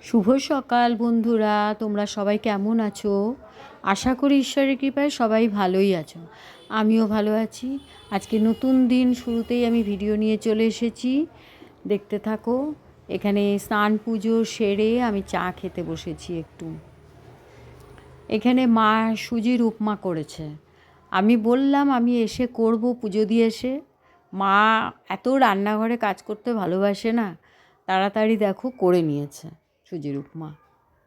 শুভ সকাল বন্ধুরা, তোমরা সবাই কেমন আছো? আশা করি ঈশ্বরের কৃপায় সবাই ভালোই আছো। আমিও ভালো আছি। আজকে নতুন দিন শুরুতেই আমি ভিডিও নিয়ে চলে এসেছি, দেখতে থাকো। এখানে স্নান পুজো সেরে আমি চা খেতে বসেছি একটু। এখানে মা সুজির উপমা করেছে। আমি বললাম আমি এসে করব পুজো দিয়ে এসে। মা এত রান্নাঘরে কাজ করতে ভালোবাসে না, তাড়াতাড়ি দেখো করে নিয়েছে সুজির উপমা।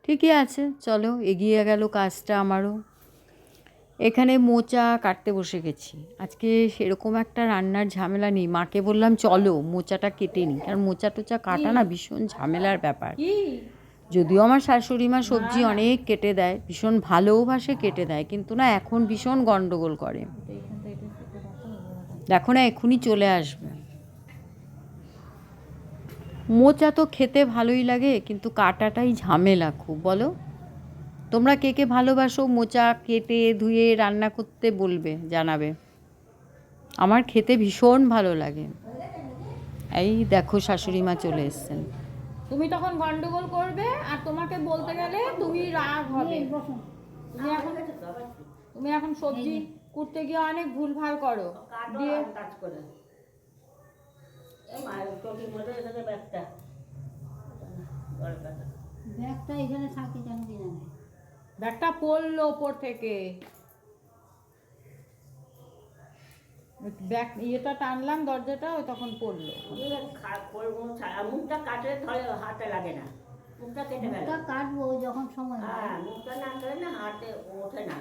ঠিকই আছে, চলো এগিয়ে গেল কাজটা আমারও। এখানে মোচা কাটতে বসে গেছি। আজকে সেরকম একটা রান্নার ঝামেলা নেই। মাকে বললাম চলো মোচাটা কেটে নিই, কারণ মোচা টোচা কাটা না ভীষণ ঝামেলার ব্যাপার। যদিও আমার শাশুড়ি মা সবজি অনেক কেটে দেয়, ভীষণ ভালোবাসে কেটে দেয়, কিন্তু না এখন ভীষণ গন্ডগোল করে। দেখো না এক্ষুনি চলে আসবে। মোচা তো খেতে ভালোই লাগে, কিন্তু কাটাটাই ঝামেলা খুব, বলো। তোমরা কে কে ভালোবাসো মোচা কেটে ধুয়ে রান্না করতে বলবে, জানাবে। আমার খেতে ভীষণ ভালো লাগে। এই দেখো শাশুড়ি মা চলে এসছেন। তুমি তখন গন্ডগোল করবে আর তোমাকে বলতে গেলে তুমি রাগ হবে। তুমি এখন সবজি কুটতে গিয়ে অনেক ভুলভাল করো দিয়ে কাজ করে। ব্যাগটা এখানে থাকে কেন কি জানে। ব্যাগটা পড়লো ওপর থেকে, ব্যাগ ইয়েটা টানলাম দরজাটা, ওই তখন পড়লো। মুখটা কাটলে ধরে হাতে লাগে না, মুখটা কেটে গেল। মুখটা কাটবো যখন সময় হয়। হ্যাঁ, মুখটা না কাটলে না হাতে ওঠে না।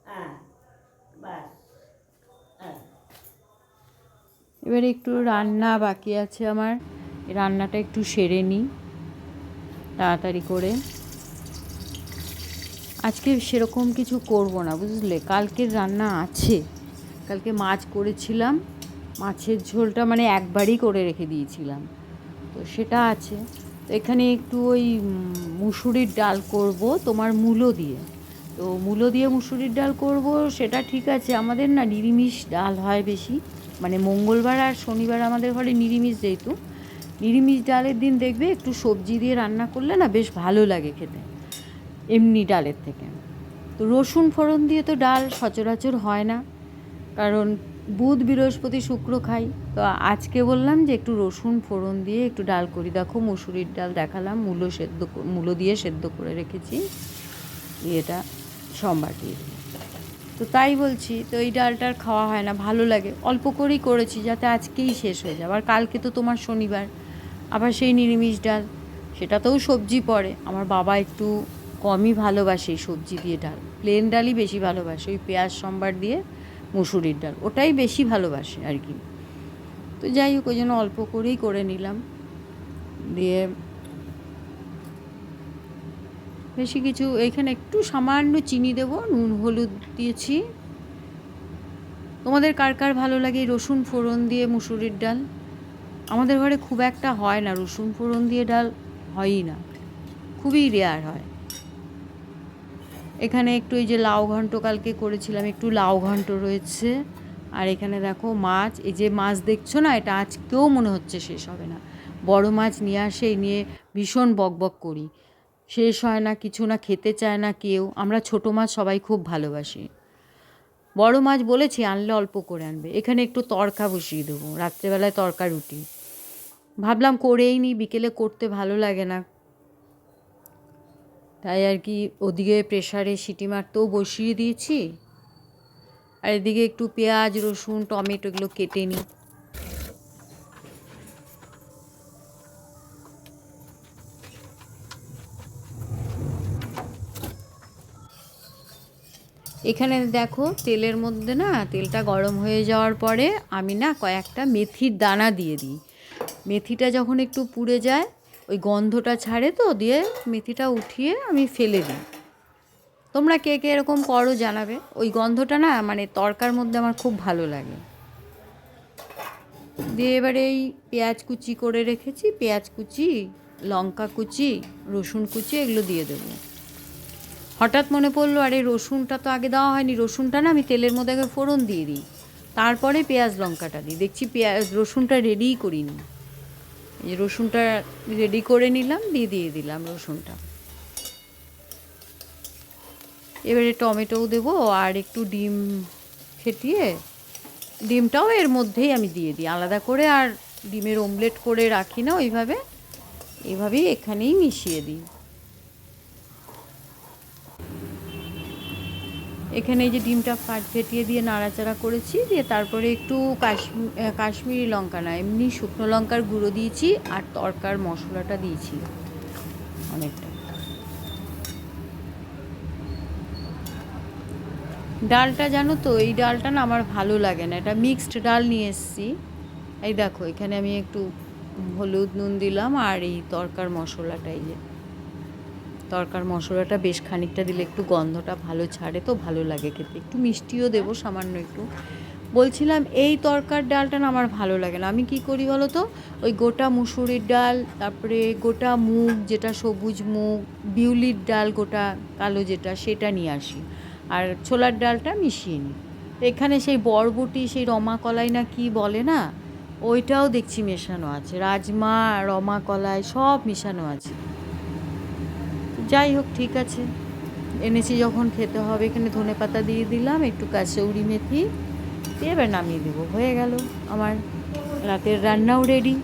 হ্যাঁ, বাস। এবারে একটু রান্না বাকি আছে আমার, রান্নাটা একটু সেরে নিই তাড়াতাড়ি করে। আজকে সেরকম কিছু করব না, বুঝলে। কালকের রান্না আছে, কালকে মাছ করেছিলাম, মাছের ঝোলটা মানে একবারই করে রেখে দিয়েছিলাম, তো সেটা আছে। তো এখানে একটু ওই মুসুরির ডাল করব তোমার মূলো দিয়ে। তো মূলো দিয়ে মুসুরির ডাল করব, সেটা ঠিক আছে। আমাদের না নিরামিষ ডাল হয় বেশি, মানে মঙ্গলবার আর শনিবার আমাদের ঘরে নিরামিষ, যেহেতু নিরামিষ ডালের দিন দেখবে একটু সবজি দিয়ে রান্না করলে না বেশ ভালো লাগে খেতে এমনি ডালের থেকে। তো রসুন ফোড়ন দিয়ে তো ডাল সচরাচর হয় না, কারণ বুধ বৃহস্পতি শুক্র খাই। তো আজকে বললাম যে একটু রসুন ফোড়ন দিয়ে একটু ডাল করি। দেখো মুসুরির ডাল দেখালাম, মূলো দিয়ে সেদ্ধ করে রেখেছি, এটা সোমবার দিয়ে দিই। তো তাই বলছি, তো এই ডালটার খাওয়া হয় না, ভালো লাগে, অল্প করেই করেছি যাতে আজকেই শেষ হয়ে যায়। আর কালকে তো তোমার শনিবার, আবার সেই নিরামিষ ডাল, সেটাতেও সবজি পড়ে। আমার বাবা একটু কমই ভালোবাসে সবজি দিয়ে ডাল, প্লেন ডালই বেশি ভালোবাসে, ওই পেঁয়াজ সম্বার দিয়ে মুসুরির ডাল ওটাই বেশি ভালোবাসে আর কি। তো যাই হোক, ওই জন্য অল্প করেই করে নিলাম, দিয়ে বেশি কিছু এইখানে একটু সামান্য চিনি দেবো, নুন হলুদ দিয়েছি। তোমাদের কার কার ভালো লাগে রসুন ফোড়ন দিয়ে মুসুরির ডাল? আমাদের ঘরে খুব একটা হয় না, রসুন ফোড়ন দিয়ে ডাল হয়ই না, খুবই রেয়ার হয়। এখানে একটু এই যে লাউ ঘন্ট কালকে করেছিলাম, একটু লাউ ঘন্ট রয়েছে। আর এখানে দেখো মাছ, এই যে মাছ দেখছো না, এটা আজকেও মনে হচ্ছে শেষ হবে না। বড় মাছ নিয়ে আসে, নিয়ে ভীষণ বকবক করি, শেষ হয় না, কিছু না খেতে চায় না কেউ। আমরা ছোটো মাছ সবাই খুব ভালোবাসি। বড় মাছ বলেছি আনলে অল্প করে আনবে। এখানে একটু তড়কা বসিয়ে দেবো, রাত্রেবেলায় তড়কা রুটি ভাবলাম করেই নি, বিকেলে করতে ভালো লাগে না, তাই আর কি। ওদিকে প্রেশারে সিটি মারতেও বসিয়ে দিয়েছি, আর এদিকে একটু পেঁয়াজ রসুন টমেটো এগুলো কেটে নিই। এখানে দেখো তেলের মধ্যে না, তেলটা গরম হয়ে যাওয়ার পরে আমি না কয়েকটা মেথির দানা দিয়ে দিই। মেথিটা যখন একটু পুড়ে যায়, ওই গন্ধটা ছাড়ে, তো দিয়ে মেথিটা উঠিয়ে আমি ফেলে দিই। তোমরা কে কে এরকম করো জানাবে। ওই গন্ধটা না মানে তরকার মধ্যে আমার খুব ভালো লাগে। দিয়ে এবারে এই পেঁয়াজ কুচি করে রেখেছি, পেঁয়াজ কুচি, লঙ্কা কুচি, রসুন কুচি এগুলো দিয়ে দেবো। হঠাৎ মনে পড়লো, আরে রসুনটা তো আগে দেওয়া হয়নি। রসুনটা না আমি তেলের মধ্যে আগে ফোড়ন দিয়ে দিই, তারপরে পেঁয়াজ লঙ্কাটা দিই। দেখছি পেঁয়াজ রসুনটা রেডিই করিনি, এই রসুনটা রেডি করে নিলাম, দিয়ে দিলাম রসুনটা। এবারে টমেটোও দেবো আর একটু ডিম ফেটিয়ে, ডিমটাও এর মধ্যেই আমি দিয়ে দিই আলাদা করে, আর ডিমের অমলেট করে রাখি না এইভাবেই এখানেই মিশিয়ে দিই। এখানে এই যে ডিমটা ফেটিয়ে দিয়ে নাড়াচাড়া করেছি, দিয়ে তারপরে একটু কাশ্মীরি লঙ্কা না, এমনি শুকনো লঙ্কার গুঁড়ো দিয়েছি, আর তরকার মশলাটা দিয়েছি অনেকটা। ডালটা জানো তো, এই ডালটা না আমার ভালো লাগে না, এটা মিক্সড ডাল নিয়ে এসেছি। এই দেখো এখানে আমি একটু হলুদ নুন দিলাম, আর এই তরকার মশলাটা, এই যে তরকার মশলাটা বেশ খানিকটা দিলে একটু গন্ধটা ভালো ছাড়ে, তো ভালো লাগে খেতে। একটু মিষ্টিও দেবো সামান্য একটু। বলছিলাম এই তরকার ডালটা না আমার ভালো লাগে না। আমি কি করি বলো তো, ওই গোটা মুসুরির ডাল, তারপরে গোটা মুগ, যেটা সবুজ মুগ, বিউলির ডাল গোটা কালো যেটা, সেটা নিয়ে আসি, আর ছোলার ডালটা মিশিয়ে নিই। এখানে সেই বরবটি, সেই রমা কলাই না কি বলে না, ওইটাও দেখছি মেশানো আছে, রাজমা রমা কলাই সব মেশানো আছে। যাই হোক, ঠিক আছে, এনেছি যখন খেতে হবে। এখানে ধনেপাতা দিয়ে দিলাম, একটু কাসৌরি মেথি দিয়ে এবার নামিয়ে দেবো, হয়ে গেল আমার রাতের রান্নাও রেডি।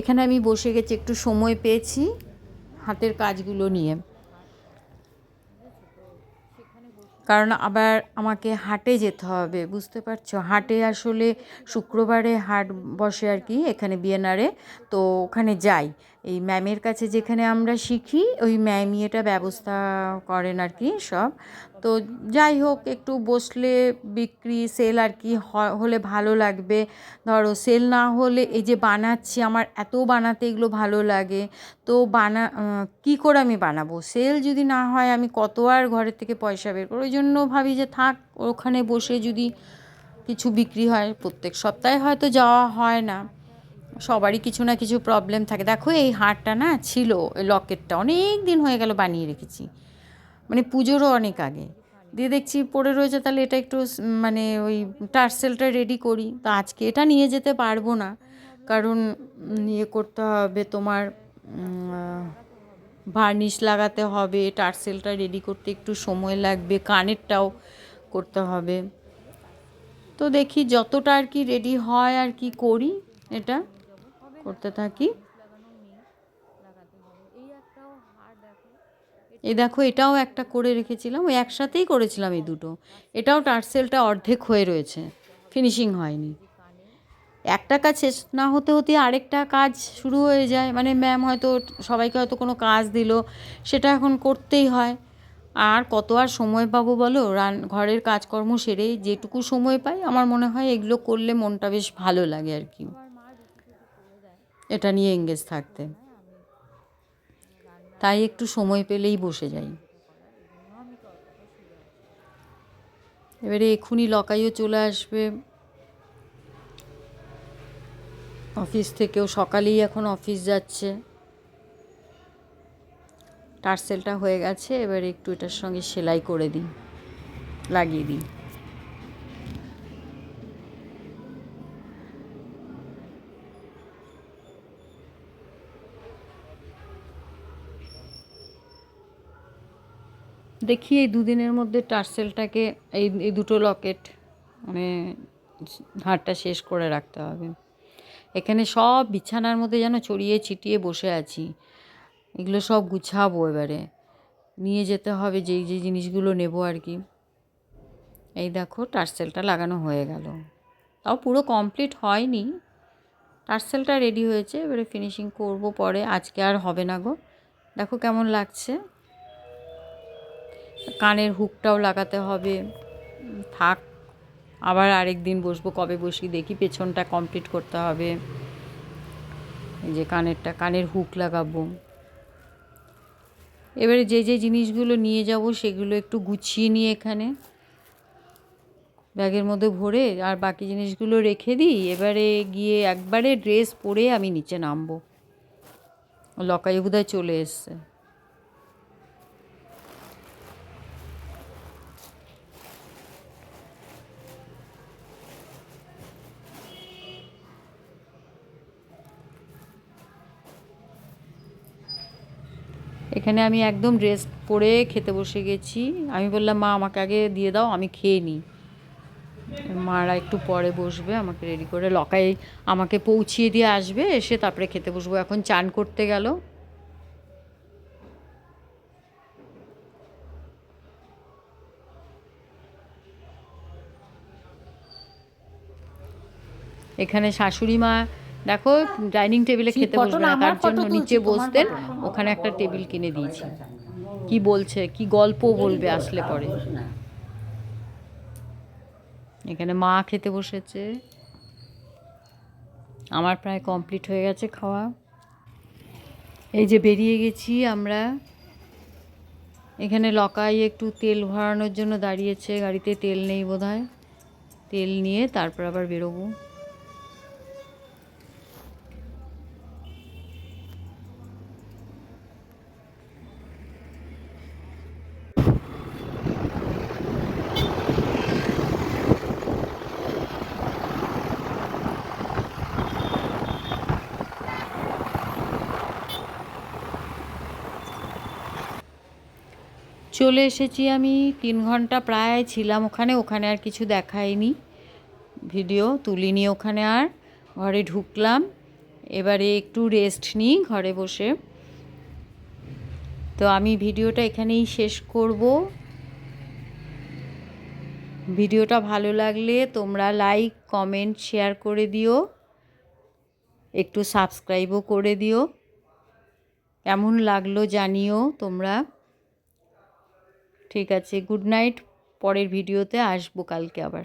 এখানে আমি বসে গেছি, একটু সময় পেয়েছি হাতের কাজগুলো নিয়ে, কারণ আবার আমাকে হাটে যেতে হবে, বুঝতে পারছো। হাটে আসলে শুক্রবারে হাট বসে আর কি, এখানে বিএনআরে। তো ওখানে যাই, এই ম্যামের কাছে যেখানে আমরা শিখি, ওই ম্যামই এটা ব্যবস্থা করেন আর কি সব। তো যাই হোক, একটু বসলে বিক্রি সেল আর কি হলে ভালো লাগবে। ধরো সেল না হলে, এই যে বানাচ্ছি, আমার এত বানাতে এগুলো ভালো লাগে, তো কী করে আমি বানাবো? সেল যদি না হয় আমি কত আর ঘরের থেকে পয়সা বের করবো? ওই জন্য ভাবি যে থাক, ওখানে বসে যদি কিছু বিক্রি হয়। প্রত্যেক সপ্তাহে হয়তো যাওয়া হয় না, সবারই কিছু না কিছু প্রবলেম থাকে। দেখো এই হারটা না ছিল, এই লকেটটা অনেক দিন হয়ে গেল বানিয়ে রেখেছি, মানে পুজোরও অনেক আগে, দিয়ে দেখছি পড়ে রয়েছে, তাহলে এটা একটু মানে ওই টার্সেলটা রেডি করি। তো আজকে এটা নিয়ে যেতে পারবো না, কারণ ইয়ে করতে হবে তোমার, ভার্নিশ লাগাতে হবে, টার্সেলটা রেডি করতে একটু সময় লাগবে, কানেরটাও করতে হবে। তো দেখি যতটা আর কি রেডি হয় আর কি করি, এটা করতে থাকি। এই দেখো এটাও একটা করে রেখেছিলাম, ওই একসাথেই করেছিলাম এই দুটো। এটাও টার্সেলটা অর্ধেক হয়ে রয়েছে, ফিনিশিং হয়নি। একটা কাজ শেষ না হতে হতে আরেকটা কাজ শুরু হয়ে যায়, মানে ম্যাম হয়তো সবাইকে হয়তো কোনো কাজ দিল, সেটা এখন করতেই হয়। আর কত আর সময় পাবো বলো, ঘরের কাজকর্ম সেরে যেটুকু সময় পাই, আমার মনে হয় এগুলো করলে মনটা বেশ ভালো লাগে আর কি, এটা নিয়ে এঙ্গেজ থাকতে। তাই একটু সময় পেলেই বসে যাই। এবারে এক্ষুনি লকাইও চলে আসবে অফিস থেকেও, সকালেই এখন অফিস যাচ্ছে। টার্সেলটা হয়ে গেছে, এবারে একটু এটার সঙ্গে সেলাই করে দিই, লাগিয়ে দিই। দেখি এই দুদিনের মধ্যে টার্সেলটাকে, এই দুটো লকেট মানে হারটা শেষ করে রাখতে হবে। এখানে সব বিছানার মধ্যে যেন ছড়িয়ে ছিটিয়ে বসে আছি, এগুলো সব গুছাবো, এবারে নিয়ে যেতে হবে যেই যে জিনিসগুলো নেব আর কি। এই দেখো টার্সেলটা লাগানো হয়ে গেল, তাও পুরো কমপ্লিট হয়নি, টার্সেলটা রেডি হয়েছে, এবারে ফিনিশিং করব পরে, আজকে আর হবে না গো। দেখো কেমন লাগছে। কানের হুকটাও লাগাতে হবে, থাক আবার আরেক দিন বসবো, কবে বসি দেখি, পেছনটা কমপ্লিট করতে হবে। এই যে কানের হুক লাগাবো। এবারে যে যে জিনিসগুলো নিয়ে যাব সেগুলো একটু গুছিয়ে নিয়ে এখানে ব্যাগের মধ্যে ভরে, আর বাকি জিনিসগুলো রেখে দিই। এবারে গিয়ে একবারে ড্রেস পরে আমি নিচে নামবো। লকাই বোধহয় চলে এসছে। এখানে আমি একদম ড্রেস পরে খেতে বসে গেছি। আমি বললাম মা আমাকে আগে দিয়ে দাও, আমি খেয়ে নিই। মারা একটু পরে বসবে, আমাকে রেডি করে লকাই আমাকে পৌঁছিয়ে দিয়ে আসবে, এসে তারপরে খেতে বসবো। এখন চান করতে গেল। এখানে শাশুড়ি মা দেখো ডাইনিং টেবিলে খেতে বসবে না, তার জন্য নিচে বসতেন, ওখানে একটা টেবিল কিনে দিয়েছি। কি বলছে, কি গল্প বলবে আসলে পরে। এখানে মা খেতে বসেছে। আমার প্রায় কমপ্লিট হয়ে গেছে খাওয়া। এই যে বেরিয়ে গেছি আমরা। এখানে লকাই একটু তেল ভরানোর জন্য দাঁড়িয়েছে, গাড়িতে তেল নেই বোধহয়। তেল নিয়ে তারপর আবার বেরোবো। চলে এসেছি আমি। 3 ঘন্টা প্রায় ছিলাম ওখানে। ওখানে আর কিছু দেখায়নি, ভিডিও তুলিনি ওখানে। আর ঘরে ঢুকলাম, এবারে একটু রেস্ট নিই ঘরে বসে। তো আমি ভিডিওটা এখানেই শেষ করব। ভিডিওটা ভালো লাগলে তোমরা লাইক, কমেন্ট, শেয়ার করে দিও, একটু সাবস্ক্রাইবও করে দিও। কেমন লাগলো জানিও তোমরা। ঠিক আছে, গুড নাইট। পরের ভিডিওতে আসবো কালকে আবার।